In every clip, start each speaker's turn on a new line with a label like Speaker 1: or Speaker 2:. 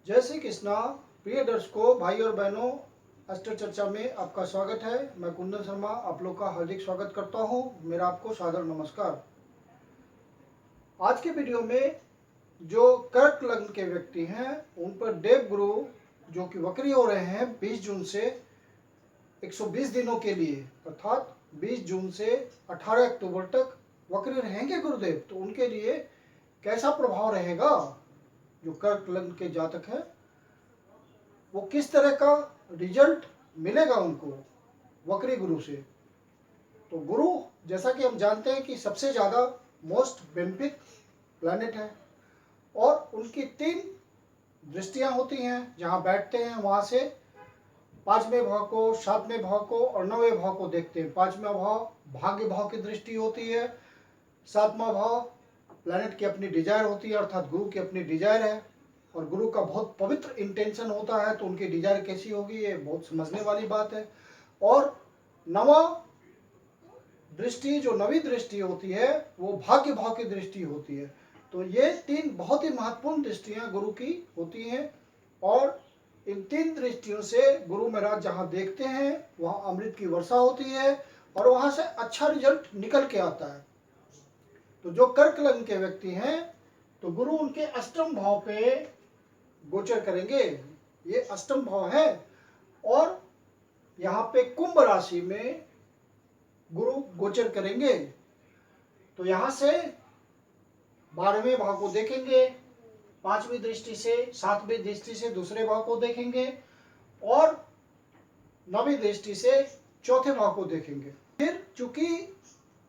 Speaker 1: जय श्री कृष्णा। प्रिय दर्शकों, भाई और बहनों, अस्त्र चर्चा में आपका स्वागत है। मैं कुंदन शर्मा आप लोग का हार्दिक स्वागत करता हूं। मेरा आपको सादर नमस्कार। आज के वीडियो में जो कर्क लग्न के व्यक्ति हैं उन पर देव गुरु जो कि वक्री हो रहे हैं 20 जून से 120 दिनों के लिए, अर्थात 20 जून से 18 अक्टूबर तक वक्री रहेंगे गुरुदेव। तो उनके लिए कैसा प्रभाव रहेगा? जो कर्क लग्न के जातक हैं वो किस तरह का रिजल्ट मिलेगा उनको वक्री गुरु से। तो गुरु, जैसा कि हम जानते हैं कि सबसे ज़्यादा मोस्ट बेनिफिक प्लैनेट है और उनकी 3 दृष्टियां होती हैं। जहां बैठते हैं वहां से 5वें भाव को, 7वें भाव को और 9वें भाव को देखते हैं। 5वां भाव भाग्य भाव की दृष्टि होती है। 7वां भाव प्लैनेट की अपनी डिजायर होती है, अर्थात गुरु की अपनी डिजायर है और गुरु का बहुत पवित्र इंटेंशन होता है। तो उनकी डिजायर कैसी होगी ये बहुत समझने वाली बात है। और नवा दृष्टि, जो नवी दृष्टि होती है वो भाग्य भाव की दृष्टि होती है। तो ये 3 बहुत ही महत्वपूर्ण दृष्टियां गुरु की होती हैं और इन 3 दृष्टियों से गुरु महाराज जहां देखते हैं वहां अमृत की वर्षा होती है और वहां से अच्छा रिजल्ट निकल के आता है। तो जो कर्क लग्न के व्यक्ति हैं तो गुरु उनके अष्टम भाव पे गोचर करेंगे। ये अष्टम भाव है और यहाँ पे कुंभ राशि में गुरु गोचर करेंगे। तो यहाँ से 12वें भाव को देखेंगे, 5वीं दृष्टि से, 7वीं दृष्टि से दूसरे भाव को देखेंगे और 9वीं दृष्टि से चौथे भाव को देखेंगे। फिर चूंकि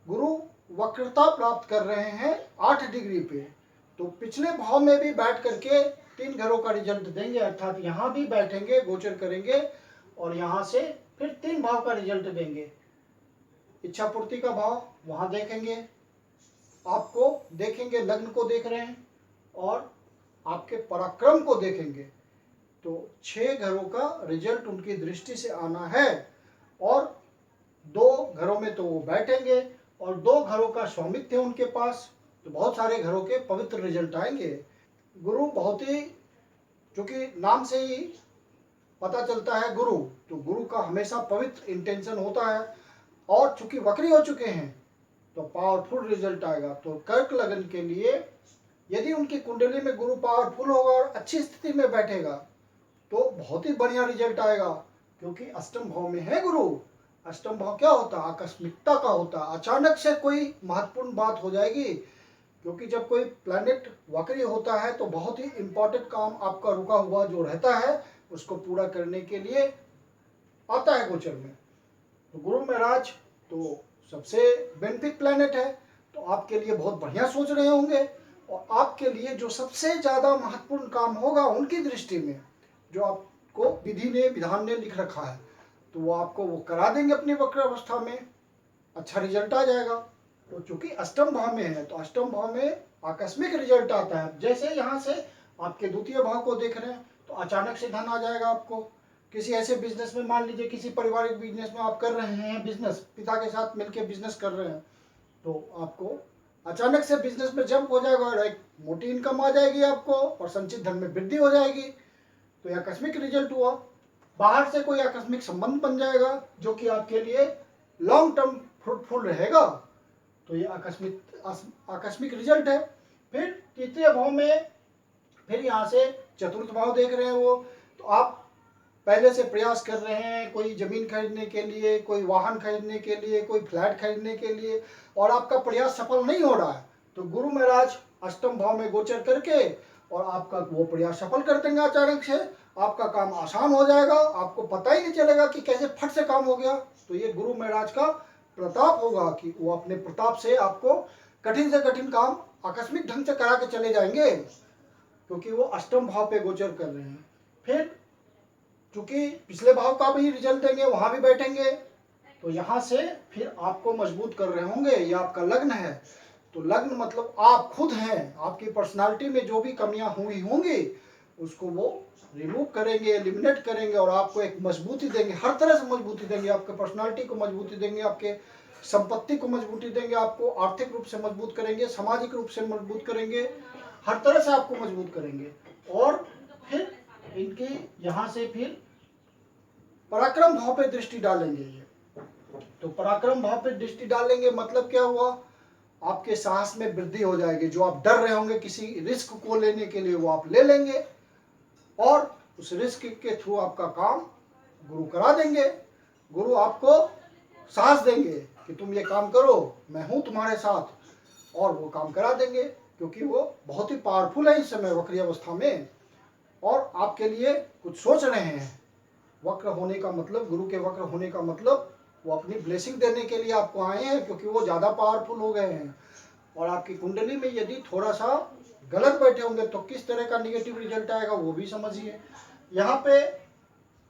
Speaker 1: गुरु वक्रता प्राप्त कर रहे हैं 8 डिग्री पे, तो पिछले भाव में भी बैठ करके 3 घरों का रिजल्ट देंगे, अर्थात यहाँ भी बैठेंगे, गोचर करेंगे और यहाँ से फिर 3 भाव का रिजल्ट देंगे। इच्छा पूर्ति का भाव वहां देखेंगे, आपको देखेंगे, लग्न को देख रहे हैं और आपके पराक्रम को देखेंगे। तो 6 घरों का रिजल्ट उनकी दृष्टि से आना है और 2 घरों में तो वो बैठेंगे और 2 घरों का स्वामित्व है उनके पास। तो बहुत सारे घरों के पवित्र रिजल्ट आएंगे। गुरु बहुत ही, चूंकि नाम से ही पता चलता है गुरु, तो गुरु का हमेशा पवित्र इंटेंशन होता है और चूंकि वक्री हो चुके हैं तो पावरफुल रिजल्ट आएगा। तो कर्क लगन के लिए यदि उनकी कुंडली में गुरु पावरफुल होगा और अच्छी स्थिति में बैठेगा तो बहुत ही बढ़िया रिजल्ट आएगा, क्योंकि अष्टम भाव में है गुरु। अष्टम भाव क्या होता है? आकस्मिकता का होता है। अचानक से कोई महत्वपूर्ण बात हो जाएगी, क्योंकि जब कोई प्लैनेट वक्री होता है तो बहुत ही इंपॉर्टेंट काम आपका रुका हुआ जो रहता है उसको पूरा करने के लिए आता है गोचर में। तो गुरु महाराज तो सबसे बेनिफिक प्लैनेट है, तो आपके लिए बहुत बढ़िया सोच रहे होंगे और आपके लिए जो सबसे ज़्यादा महत्वपूर्ण काम होगा उनकी दृष्टि में, जो आपको विधि ने, विधान ने लिख रखा है, तो वो आपको वो करा देंगे अपनी वक्र अवस्था में, अच्छा रिजल्ट आ जाएगा। तो चूंकि अष्टम भाव में है तो अष्टम भाव में आकस्मिक रिजल्ट आता है। जैसे यहाँ से आपके द्वितीय भाव को देख रहे हैं तो अचानक से धन आ जाएगा आपको। किसी ऐसे बिजनेस में, मान लीजिए किसी पारिवारिक बिजनेस में आप कर रहे हैं बिजनेस, पिता के साथ मिलकर बिजनेस कर रहे हैं, तो आपको अचानक से बिजनेस में जंप हो जाएगा और एक मोटी इनकम आ जाएगी आपको और संचित धन में वृद्धि हो जाएगी। तो यह आकस्मिक रिजल्ट हुआ। बाहर से कोई आकस्मिक संबंध बन जाएगा जो कि आपके लिए लॉन्ग टर्म फ्रूटफुल रहेगा। तो ये आकस्मिक रिजल्ट है। फिर तृतीय भाव में फिर यहाँ से चतुर्थ भाव देख रहे हैं वो, तो आप पहले से प्रयास कर रहे हैं कोई जमीन खरीदने के लिए, कोई वाहन खरीदने के लिए, कोई फ्लैट खरीदने के लिए और आपका प्रयास सफल नहीं हो रहा है, तो गुरु महाराज अष्टम भाव में गोचर करके और आपका वो प्रयास सफल कर देंगे। अचानक से आपका काम आसान हो जाएगा, आपको पता ही नहीं चलेगा कि कैसे फट से काम हो गया। तो ये गुरु महाराज का प्रताप होगा कि वो अपने प्रताप से आपको कठिन से कठिन काम आकस्मिक ढंग से करा के चले जाएंगे, क्योंकि वो अष्टम भाव पे गोचर कर रहे हैं। फिर चूंकि पिछले भाव का भी रिजल्ट देंगे, वहां भी बैठेंगे, तो यहाँ से फिर आपको मजबूत कर रहे होंगे। ये आपका लग्न है, तो लग्न मतलब आप खुद हैं। आपकी पर्सनालिटी में जो भी कमियां हुई होंगी उसको वो रिमूव करेंगे, एलिमिनेट करेंगे और आपको एक मजबूती देंगे, हर तरह से मजबूती देंगे। आपके पर्सनालिटी को मजबूती देंगे, आपके संपत्ति को मजबूती देंगे, आपको आर्थिक रूप से मजबूत करेंगे, सामाजिक रूप से मजबूत करेंगे, हर तरह से आपको मजबूत करेंगे। और फिर इनकी यहाँ से फिर पराक्रम भाव पे दृष्टि डालेंगे ये। तो पराक्रम भाव पे दृष्टि डालेंगे मतलब क्या हुआ, आपके साहस में वृद्धि हो जाएगी। जो आप डर रहे होंगे किसी रिस्क को लेने के लिए, वो आप ले लेंगे और उस रिस्क के थ्रू आपका काम गुरु करा देंगे। गुरु आपको साहस देंगे कि तुम ये काम करो, मैं हूं तुम्हारे साथ, और वो काम करा देंगे, क्योंकि वो बहुत ही पावरफुल है इस समय वक्री अवस्था में और आपके लिए कुछ सोच रहे हैं। वक्र होने का मतलब, गुरु के वक्र होने का मतलब वो अपनी ब्लेसिंग देने के लिए आपको आए हैं, क्योंकि वो ज़्यादा पावरफुल हो गए हैं। और आपकी कुंडली में यदि थोड़ा सा गलत बैठे होंगे तो किस तरह का निगेटिव रिजल्ट आएगा वो भी समझिए। यहाँ पे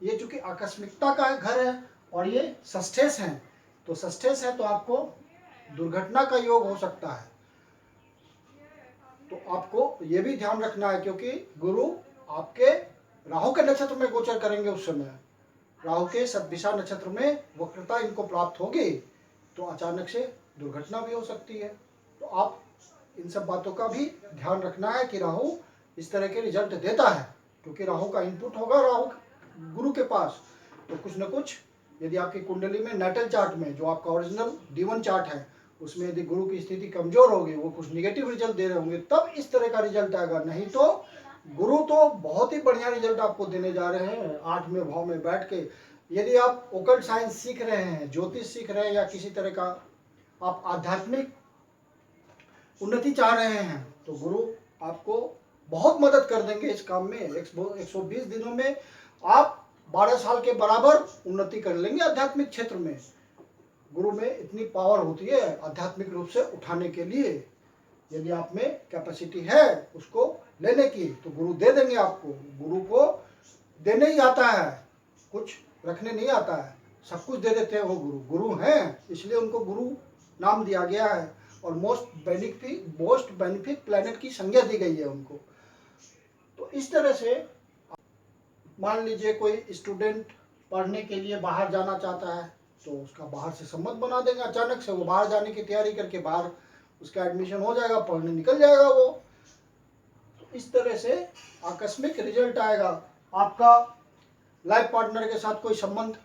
Speaker 1: ये चूंकि आकस्मिकता का घर है और ये षष्ठेश है, तो षष्ठेश है तो आपको दुर्घटना का योग हो सकता है। तो आपको ये भी ध्यान रखना है, क्योंकि गुरु आपके राहु के नक्षत्र में गोचर करेंगे। उस समय राहु के सतभिषा नक्षत्र में वक्रता इनको प्राप्त होगी, तो अचानक से दुर्घटना भी हो सकती है। तो आप इन सब बातों का भी ध्यान रखना है कि राहु इस तरह के रिजल्ट देता है, क्योंकि राहु का इनपुट होगा राहु गुरु के पास। तो कुछ न कुछ यदि आपकी कुंडली में नेटल चार्ट में, जो आपका ओरिजिनल D1 चार्ट है, उसमें यदि गुरु की स्थिति कमजोर होगी, वो कुछ निगेटिव रिजल्ट दे रहे होंगे, तब इस तरह का रिजल्ट आएगा। नहीं तो गुरु तो बहुत ही बढ़िया रिजल्ट आपको देने जा रहे हैं 8वें भाव में बैठ के। यदि आप ओकल्ट साइंस सीख रहे हैं, ज्योतिष सीख रहे हैं, या किसी तरह का आप आध्यात्मिक उन्नति चाह रहे हैं, तो गुरु आपको बहुत मदद कर देंगे इस काम में। 120 दिनों में आप 12 साल के बराबर उन्नति कर लेंगे आध्यात्मिक क्षेत्र में। गुरु में इतनी पावर होती है आध्यात्मिक रूप से उठाने के लिए। यदि आप में कैपेसिटी है उसको लेने की, तो गुरु दे देंगे आपको। गुरु को देने ही आता है, कुछ रखने नहीं आता है। सब कुछ दे देते हैं वो गुरु। गुरु हैं, इसलिए उनको गुरु नाम दिया गया है और मोस्ट बेनिफिक प्लैनेट की संज्ञा दी गई है उनको। तो इस तरह से मान लीजिए कोई स्टूडेंट पढ़ने के लिए बाहर जाना चाहता है, तो उसका बाहर से संबंध बना देंगे। अचानक से वो बाहर जाने की तैयारी करके बाहर उसका एडमिशन हो जाएगा, पढ़ने निकल जाएगा वो। तो इस तरह से आकस्मिक रिजल्ट आएगा। आपका लाइफ पार्टनर के साथ कोई संबंध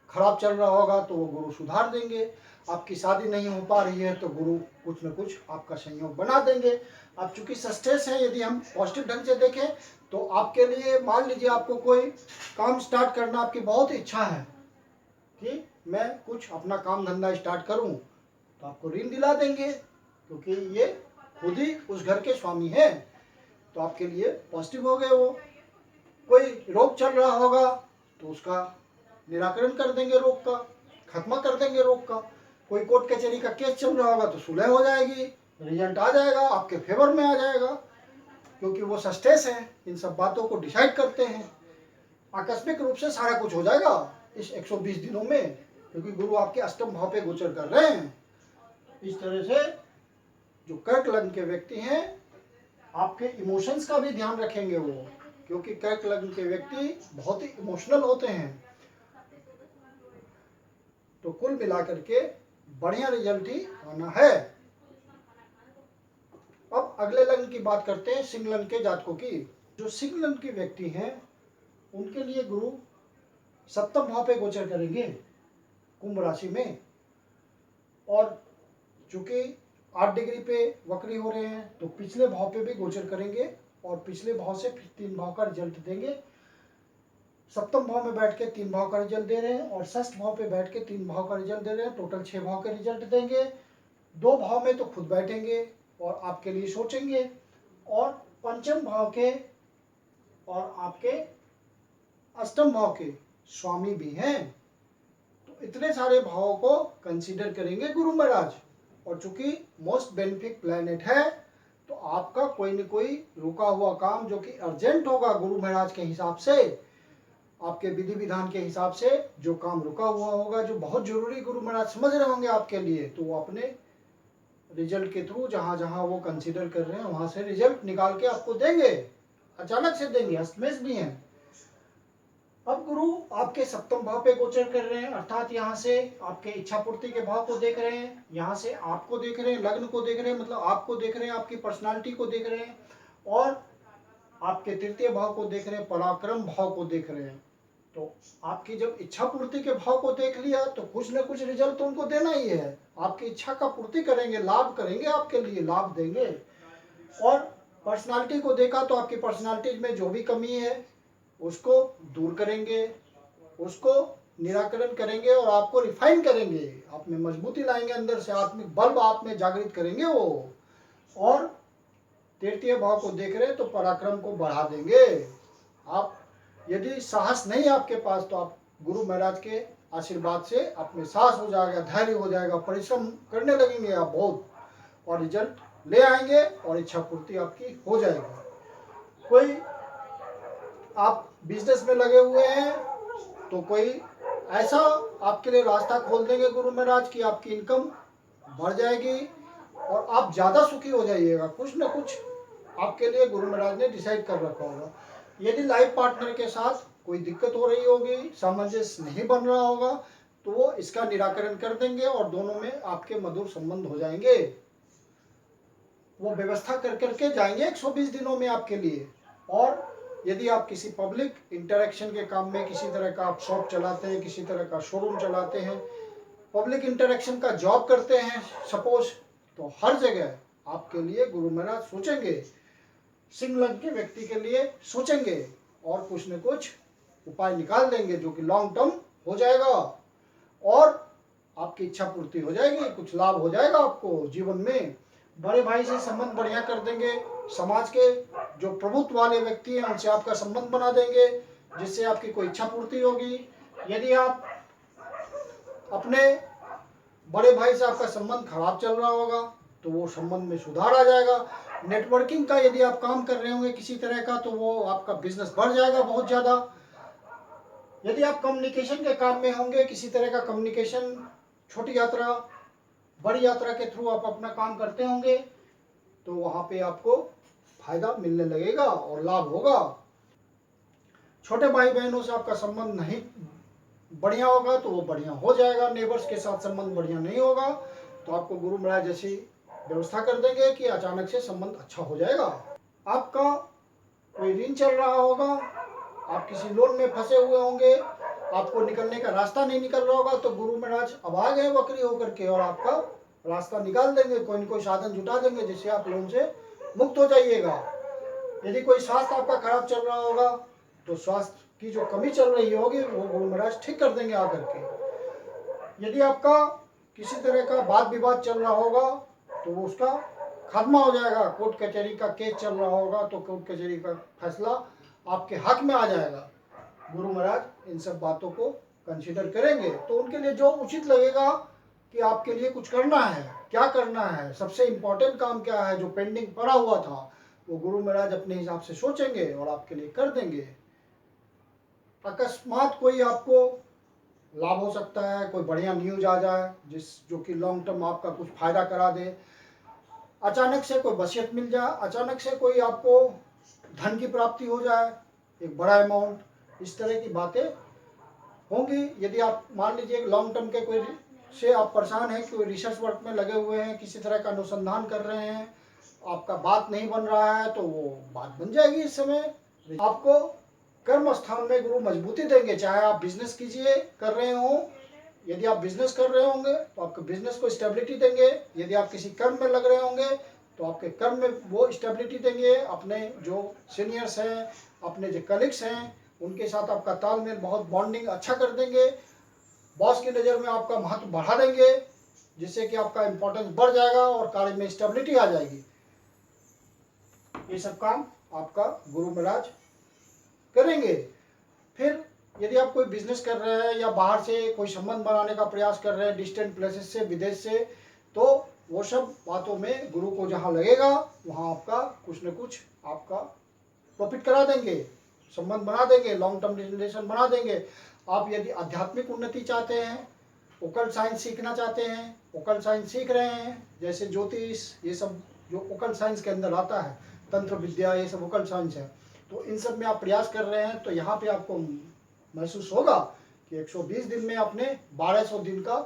Speaker 1: खराब चल रहा होगा तो वो गुरु सुधार देंगे। आपकी शादी नहीं हो पा रही है तो गुरु कुछ न कुछ आपका संयोग बना देंगे। अब चूंकि सस्टेस है, यदि हम पॉजिटिव ढंग से देखें तो आपके लिए, मान लीजिए आपको कोई काम स्टार्ट करना, आपकी बहुत इच्छा है कि मैं कुछ अपना काम धंधा स्टार्ट करूं, तो आपको ऋण दिला देंगे, क्योंकि ये खुद ही उस घर के स्वामी हैं। तो आपके लिए पॉजिटिव हो गए वो। कोई रोग चल रहा होगा तो उसका निराकरण कर देंगे, रोग का खत्मा कर देंगे रोग का। कोई कोर्ट कचहरी का केस चल रहा होगा तो सुलह हो जाएगी, रिजल्ट आ जाएगा, आपके फेवर में आ जाएगा, क्योंकि वो सस्टेस हैं, इन सब बातों को डिसाइड करते हैं। आकस्मिक रूप से सारा कुछ हो जाएगा इस 120 दिनों में, क्योंकि गुरु आपके अष्टम भाव पे गोचर कर रहे हैं। इस तरह से जो कर्क लग्न के व्यक्ति हैं, आपके इमोशंस का भी ध्यान रखेंगे वो, क्योंकि कर्क लग्न के व्यक्ति बहुत ही इमोशनल होते हैं। तो कुल मिलाकर के बढ़िया रिजल्ट ही आना है। अब अगले लग्न की बात करते हैं, सिंह लग्न के जातकों की। जो सिंह लग्न के व्यक्ति हैं उनके लिए गुरु सप्तम भाव पे गोचर करेंगे कुंभ राशि में, और चूंकि 8 डिग्री पे वक्री हो रहे हैं तो पिछले भाव पे भी गोचर करेंगे और पिछले भाव से फिर 3 भाव का रिजल्ट देंगे। सप्तम भाव में बैठ के 3 भाव का रिजल्ट दे रहे हैं और षष्ठ भाव पे बैठ के 3 भाव का रिजल्ट दे रहे हैं। टोटल 6 भाव के रिजल्ट देंगे। 2 भाव में तो खुद बैठेंगे और आपके लिए सोचेंगे, और पंचम भाव के और आपके अष्टम भाव के स्वामी भी हैं। तो इतने सारे भावों को कंसीडर करेंगे गुरु महाराज। और चूंकि मोस्ट बेनिफिक प्लैनेट है, तो आपका कोई न कोई रुका हुआ काम जो कि अर्जेंट होगा गुरु महाराज के हिसाब से, आपके विधि विधान के हिसाब से जो काम रुका हुआ होगा, जो बहुत जरूरी गुरु महाराज समझ रहे होंगे आपके लिए, तो वो अपने रिजल्ट के थ्रू जहां जहां वो कंसीडर कर रहे हैं वहां से रिजल्ट निकाल के आपको देंगे, अचानक से देंगे, हस्तमेश भी हैं। अब गुरु आपके सप्तम भाव पे गोचर कर रहे हैं, अर्थात यहाँ से आपके इच्छा पूर्ति के भाव को देख रहे हैं, यहाँ से आपको देख रहे हैं, लग्न को देख रहे हैं, मतलब आपको देख रहे हैं, आपकी पर्सनालिटी को देख रहे हैं, और आपके तृतीय भाव को देख रहे हैं, पराक्रम भाव को देख रहे हैं। तो आपकी जब इच्छा पूर्ति के भाव को देख लिया तो कुछ न कुछ रिजल्ट तो उनको देना ही है। आपकी इच्छा का पूर्ति करेंगे, लाभ करेंगे, आपके लिए लाभ देंगे। और पर्सनालिटी को देखा तो आपकी पर्सनालिटी में जो भी कमी है उसको दूर करेंगे, उसको निराकरण करेंगे और आपको रिफाइन करेंगे, आप में मजबूती लाएंगे, अंदर से आत्मिक बल आप में जागृत करेंगे वो। और तृतीय भाव को देख रहे हैं तो पराक्रम को बढ़ा देंगे। आप यदि साहस नहीं है आपके पास तो आप गुरु महाराज के आशीर्वाद से आप में साहस हो जाएगा, धैर्य हो जाएगा, परिश्रम करने लगेंगे आप बहुत, और रिजल्ट ले आएंगे और इच्छा पूर्ति आपकी हो जाएगी। कोई आप बिजनेस में लगे हुए हैं तो कोई ऐसा आपके लिए रास्ता खोल देंगे गुरु महाराज की आपकी इनकम बढ़ जाएगी और आप ज़्यादा सुखी हो जाइएगा। कुछ न कुछ आपके लिए गुरु महाराज ने डिसाइड कर रखा होगा। यदि लाइफ पार्टनर के साथ कोई दिक्कत हो रही होगी, सामंजस्य नहीं बन रहा होगा, तो वो इसका निराकरण कर देंगे और दोनों में आपके मधुर संबंध हो जाएंगे। वो व्यवस्था कर करके जाएंगे 120 दिनों में आपके लिए। और यदि आप किसी पब्लिक इंटरेक्शन के काम में, किसी तरह का आप शॉप चलाते हैं, किसी तरह का शोरूम चलाते हैं, पब्लिक इंटरेक्शन का जॉब करते हैं सपोज, तो हर जगह आपके लिए गुरु महाराज सोचेंगे, सिंह लग्न के व्यक्ति के लिए सोचेंगे और कुछ न कुछ उपाय निकाल देंगे जो कि लॉन्ग टर्म हो जाएगा और आपकी इच्छा पूर्ति हो जाएगी, कुछ लाभ हो जाएगा आपको जीवन में। बड़े भाई से संबंध बढ़िया कर देंगे, समाज के जो प्रभुत्व वाले व्यक्ति हैं उनसे आपका संबंध बना देंगे जिससे आपकी कोई इच्छा पूर्ति होगी। यदि आप अपने बड़े भाई से आपका संबंध खराब चल रहा होगा तो वो संबंध में सुधार आ जाएगा। नेटवर्किंग का यदि आप काम कर रहे होंगे किसी तरह का तो वो आपका बिजनेस बढ़ जाएगा बहुत ज़्यादा। यदि आप कम्युनिकेशन के काम में होंगे, किसी तरह का कम्युनिकेशन, छोटी यात्रा बड़ी यात्रा के थ्रू आप अपना काम करते होंगे तो वहाँ पे आपको फायदा मिलने लगेगा और लाभ होगा। छोटे भाई बहनों से आपका संबंध नहीं बढ़िया होगा तो वो बढ़िया हो जाएगा। नेबर्स के साथ संबंध बढ़िया नहीं होगा तो आपको गुरु महाराज जैसी व्यवस्था कर देंगे कि अचानक से संबंध अच्छा हो जाएगा। आपका कोई ऋण चल रहा होगा, आप किसी लोन में फंसे हुए होंगे, आपको निकलने का रास्ता नहीं निकल रहा होगा तो गुरु महाराज अब आ गए वक्री होकर के और आपका रास्ता निकाल देंगे, कोई न कोई साधन जुटा देंगे जिससे आप लोन से मुक्त हो जाइएगा। यदि कोई स्वास्थ्य आपका खराब चल रहा होगा तो स्वास्थ्य की जो कमी चल रही होगी वो गुरु महाराज ठीक कर देंगे आकर के। यदि आपका किसी तरह का वाद विवाद चल रहा होगा तो वो उसका खात्मा हो जाएगा। कोर्ट कचहरी का केस चल रहा होगा तो कोर्ट कचहरी का फैसला आपके हक में आ जाएगा। गुरु महाराज इन सब बातों को कंसीडर करेंगे तो उनके लिए जो उचित लगेगा कि आपके लिए कुछ करना है, क्या करना है, सबसे इम्पोर्टेंट काम क्या है, जो पेंडिंग पड़ा हुआ था वो गुरु महाराज अपने हिसाब से सोचेंगे और आपके लिए कर देंगे। अकस्मात कोई आपको लाभ हो सकता है, कोई बढ़िया न्यूज आ जाए जो कि लॉन्ग टर्म आपका कुछ फायदा करा दे, अचानक से कोई वसीयत मिल जाए, अचानक से कोई आपको धन की प्राप्ति हो जाए, एक बड़ा अमाउंट, इस तरह की बातें होंगी। यदि आप मान लीजिए लॉन्ग टर्म के कोई से आप परेशान हैं, कोई रिसर्च वर्क में लगे हुए हैं, किसी तरह का अनुसंधान कर रहे हैं, आपका बात नहीं बन रहा है तो वो बात बन जाएगी। इस समय आपको कर्म स्थान में गुरु मजबूती देंगे, चाहे आप बिजनेस कीजिए कर रहे हो, यदि आप बिजनेस कर रहे होंगे तो आपके बिजनेस को स्टेबिलिटी देंगे, यदि आप किसी कर्म में लग रहे होंगे तो आपके कर्म में वो स्टेबिलिटी देंगे। अपने जो सीनियर्स हैं, अपने जो कलीग्स हैं उनके साथ आपका तालमेल, बहुत बॉन्डिंग अच्छा कर देंगे। बॉस की नज़र में आपका महत्व बढ़ा देंगे जिससे कि आपका इम्पोर्टेंस बढ़ जाएगा और कार्य में स्टेबिलिटी आ जाएगी। ये सब काम आपका गुरु महाराज करेंगे। फिर यदि आप कोई बिजनेस कर रहे हैं या बाहर से कोई संबंध बनाने का प्रयास कर रहे हैं, डिस्टेंट प्लेसेस से, विदेश से, तो वो सब बातों में गुरु को जहाँ लगेगा वहाँ आपका कुछ न कुछ आपका प्रॉफिट करा देंगे, संबंध बना देंगे, लॉन्ग टर्म रिलेशन बना देंगे। आप यदि आध्यात्मिक उन्नति चाहते हैं, ओकल्ट साइंस सीखना चाहते हैं, ओकल्ट साइंस सीख रहे हैं, जैसे ज्योतिष, ये सब जो ओकल्ट साइंस के अंदर आता है, तंत्र विद्या, ये सब ओकल्ट साइंस है, तो इन सब में आप प्रयास कर रहे हैं तो यहाँ पे आपको महसूस होगा कि 120 दिन में आपने 1200 दिन का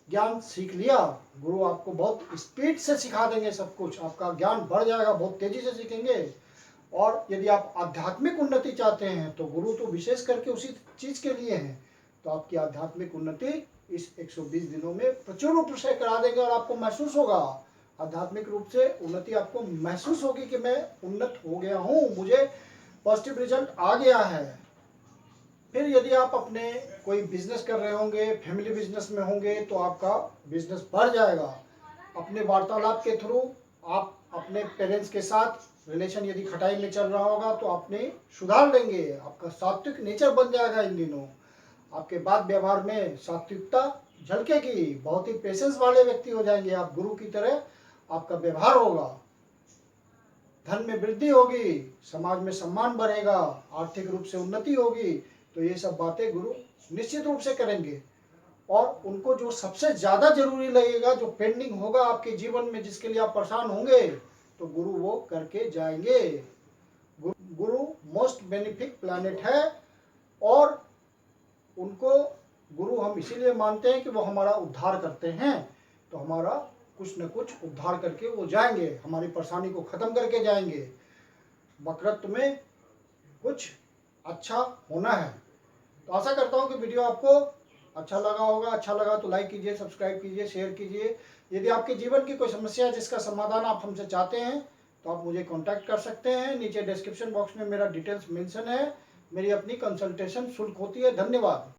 Speaker 1: ज्ञान सीख लिया। गुरु आपको बहुत स्पीड से सिखा देंगे सब कुछ, आपका ज्ञान बढ़ जाएगा, बहुत तेजी से सीखेंगे। और यदि आप आध्यात्मिक उन्नति चाहते हैं तो गुरु तो विशेष करके उसी चीज के लिए हैं। तो आपकी आध्यात्मिक उन्नति इस 120 दिनों में प्रचुर रूप से करा देंगे और आपको महसूस होगा, आध्यात्मिक रूप से उन्नति आपको महसूस होगी कि मैं उन्नत हो गया हूँ, मुझे पॉजिटिव रिजल्ट आ गया है। फिर यदि आप अपने कोई बिजनेस कर रहे होंगे, फैमिली बिजनेस में होंगे, तो आपका बिजनेस बढ़ जाएगा। अपने वार्तालाप के थ्रू आप अपने पेरेंट्स के साथ रिलेशन यदि खटाई में चल रहा होगा तो आपने सुधार लेंगे, आपका सात्विक नेचर बन जाएगा। इन दिनों आपके बात व्यवहार में सात्विकता झलकेगी, बहुत ही पेशेंस वाले व्यक्ति हो जाएंगे आप, गुरु की तरह आपका व्यवहार होगा, धन में वृद्धि होगी, समाज में सम्मान बढ़ेगा, आर्थिक रूप से उन्नति होगी। तो ये सब बातें गुरु निश्चित रूप से करेंगे। और उनको जो सबसे ज्यादा जरूरी लगेगा, जो पेंडिंग होगा आपके जीवन में, जिसके लिए आप परेशान होंगे, तो गुरु वो करके जाएंगे। गुरु मोस्ट बेनिफिक प्लैनेट है और उनको गुरु हम इसीलिए मानते हैं कि वो हमारा उद्धार करते हैं। तो हमारा कुछ न कुछ उद्धार करके वो जाएंगे, हमारी परेशानी को खत्म करके जाएंगे। वक्रत्व में कुछ अच्छा होना है। तो आशा करता हूँ कि वीडियो आपको अच्छा लगा होगा। अच्छा लगा तो लाइक कीजिए, सब्सक्राइब कीजिए, शेयर कीजिए। यदि आपके जीवन की कोई समस्या है जिसका समाधान आप हमसे चाहते हैं तो आप मुझे कांटेक्ट कर सकते हैं। नीचे डिस्क्रिप्शन बॉक्स में मेरा डिटेल्स मेंशन है। मेरी अपनी कंसल्टेशन शुल्क होती है। धन्यवाद।